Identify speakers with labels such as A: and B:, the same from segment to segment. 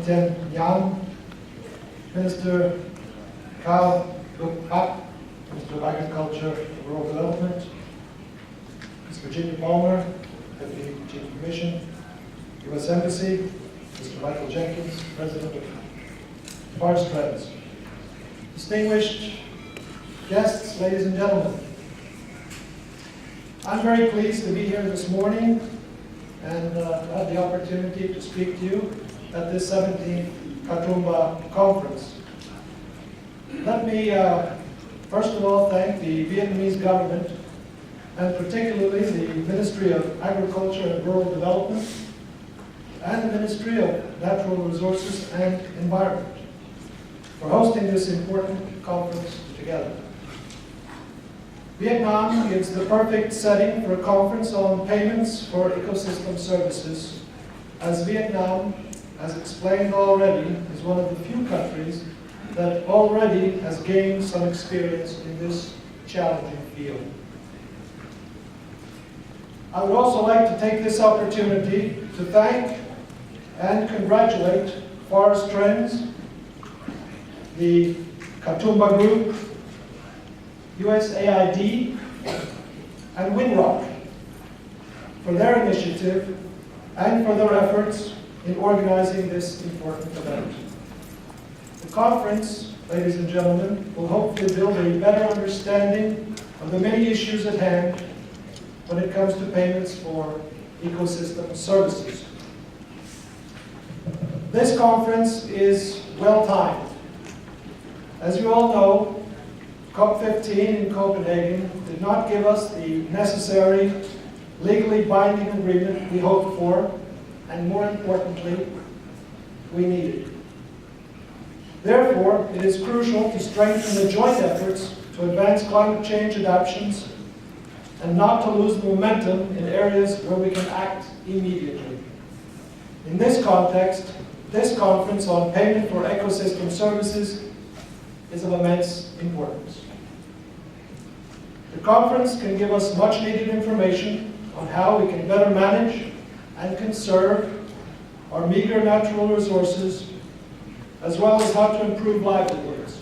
A: Tin Nyan, Minister Carl Luk-Pak, Minister of Agriculture and Rural Development, Ms. Virginia Palmer, Deputy Chief of Commission, U.S. Embassy, Mr. Michael Jenkins, President of Forest Friends. Distinguished guests, ladies and gentlemen, I'm very pleased to be here this morning and have the opportunity to speak to you at this 17th Katoomba Conference. Let me first of all thank the Vietnamese government and particularly the Ministry of Agriculture and Rural Development and the Ministry of Natural Resources and Environment for hosting this important conference together. Vietnam is the perfect setting for a conference on payments for ecosystem services, as Vietnam, as explained already, is one of the few countries that already has gained some experience in this challenging field. I would also like to take this opportunity to thank and congratulate Forest Trends, the Katoomba Group, USAID, and Winrock for their initiative and for their efforts in organizing this important event. The conference, ladies and gentlemen, will hopefully build a better understanding of the many issues at hand when it comes to payments for ecosystem services. This conference is well timed. As you all know, COP15 in Copenhagen did not give us the necessary legally binding agreement we hoped for, and more importantly, we needed. Therefore, it is crucial to strengthen the joint efforts to advance climate change adaptations and not to lose momentum in areas where we can act immediately. In this context, this conference on payment for ecosystem services is of immense importance. The conference can give us much needed information on how we can better manage and conserve our meager natural resources, as well as how to improve livelihoods.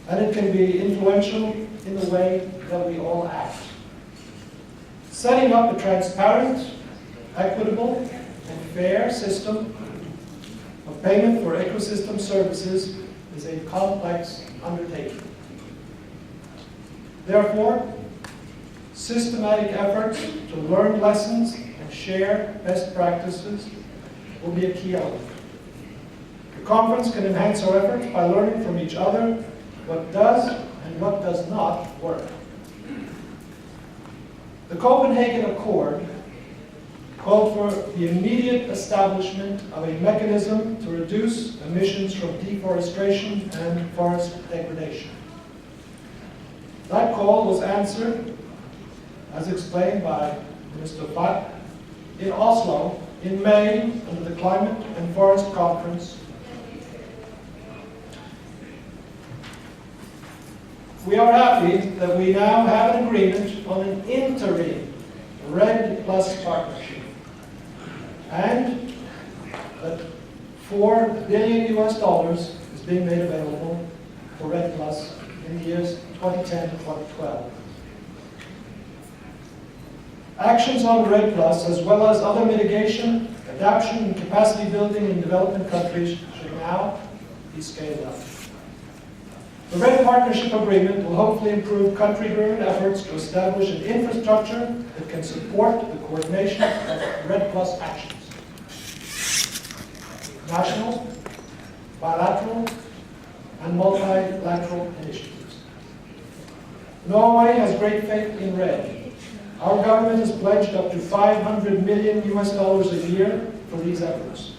A: And it can be influential in the way that we all act. Setting up a transparent, equitable, and fair system of payment for ecosystem services is a complex undertaking. Therefore, systematic efforts to learn lessons and share best practices will be a key element. The conference can enhance our efforts by learning from each other what does and what does not work. The Copenhagen Accord called for the immediate establishment of a mechanism to reduce emissions from deforestation and forest degradation. That call was answered, as explained by Mr. Pak, in Oslo in May under the Climate and Forest Conference. We are happy that we now have an agreement on an interim REDD+ partnership, and that $4 billion is being made available for REDD+ in the years 2010 to 2012. Actions on REDD+, as well as other mitigation, adaptation, and capacity building in developing countries should now be scaled up. The REDD Partnership Agreement will hopefully improve country-driven efforts to establish an infrastructure that can support the coordination of REDD+ actions. National, bilateral, and multilateral initiatives. Norway has great faith in REDD. Our government has pledged up to $500 million a year for these efforts.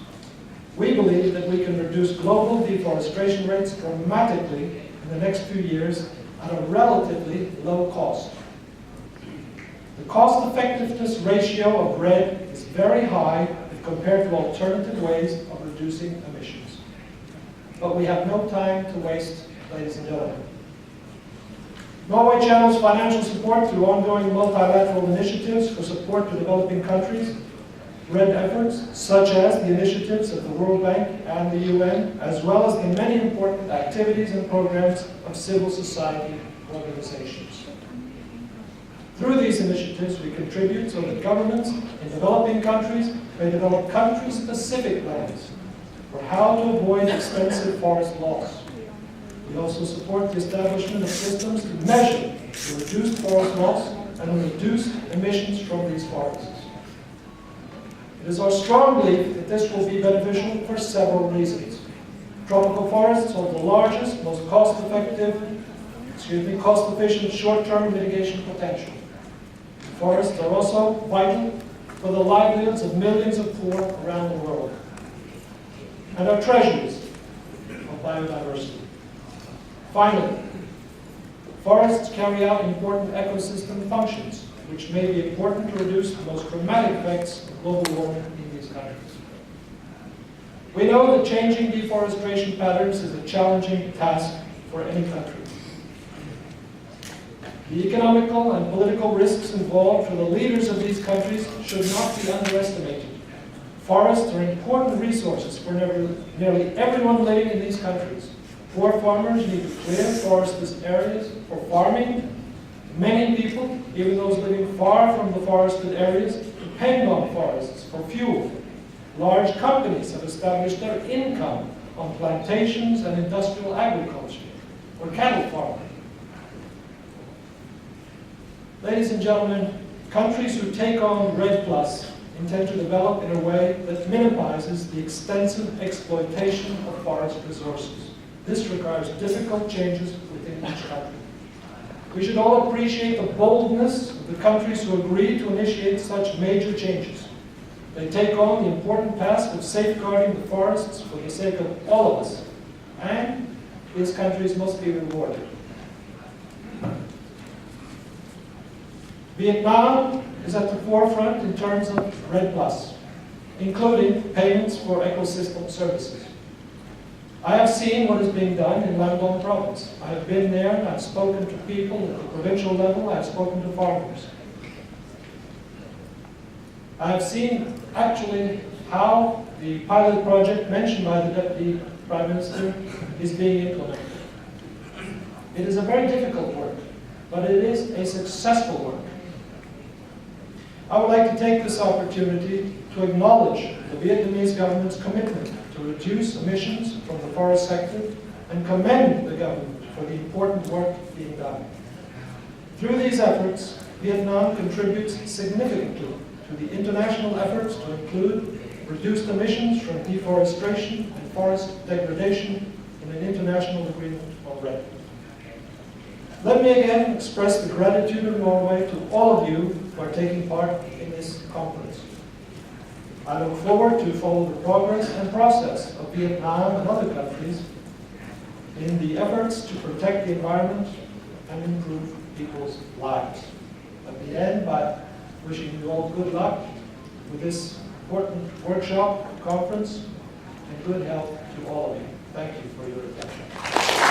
A: We believe that we can reduce global deforestation rates dramatically in the next few years at a relatively low cost. The cost-effectiveness ratio of REDD is very high if compared to alternative ways of reducing emissions. But we have no time to waste, ladies and gentlemen. Norway channels financial support through ongoing multilateral initiatives for support to developing countries RED efforts, such as the initiatives of the World Bank and the UN, as well as the many important activities and programs of civil society organizations. Through these initiatives, we contribute so that governments in developing countries may develop country-specific plans for how to avoid expensive forest loss. We also support the establishment of systems to measure the reduced forest loss and reduce emissions from these forests. It is our strong belief that this will be beneficial for several reasons. Tropical forests hold the largest, most cost-efficient short-term mitigation potential. Forests are also vital for the livelihoods of millions of poor around the world, and are treasures of biodiversity. Finally, forests carry out important ecosystem functions, which may be important to reduce the most dramatic effects of global warming in these countries. We know that changing deforestation patterns is a challenging task for any country. The economical and political risks involved for the leaders of these countries should not be underestimated. Forests are important resources for nearly everyone living in these countries. Poor farmers need to clear forested areas for farming. Many people, even those living far from the forested areas, depend on forests for fuel. Large companies have established their income on plantations and industrial agriculture or cattle farming. Ladies and gentlemen, countries who take on REDD+ intend to develop in a way that minimizes the extensive exploitation of forest resources. This requires difficult changes within each country. We should all appreciate the boldness of the countries who agree to initiate such major changes. They take on the important task of safeguarding the forests for the sake of all of us, and these countries must be rewarded. Vietnam is at the forefront in terms of REDD+, including payments for ecosystem services. I have seen what is being done in Lâm Đồng province. I have been there and I've spoken to people at the provincial level, I've spoken to farmers. I have seen actually how the pilot project mentioned by the Deputy Prime Minister is being implemented. It is a very difficult work, but it is a successful work. I would like to take this opportunity to acknowledge the Vietnamese government's commitment to reduce emissions from the forest sector and commend the government for the important work being done. Through these efforts, Vietnam contributes significantly to the international efforts to include reduced emissions from deforestation and forest degradation in an international agreement on REDD. Let me again express the gratitude of Norway to all of you who are taking part in this conference. I look forward to follow the progress and process of Vietnam and other countries in the efforts to protect the environment and improve people's lives. Let me end by wishing you all good luck with this important workshop, conference, and good health to all of you. Thank you for your attention.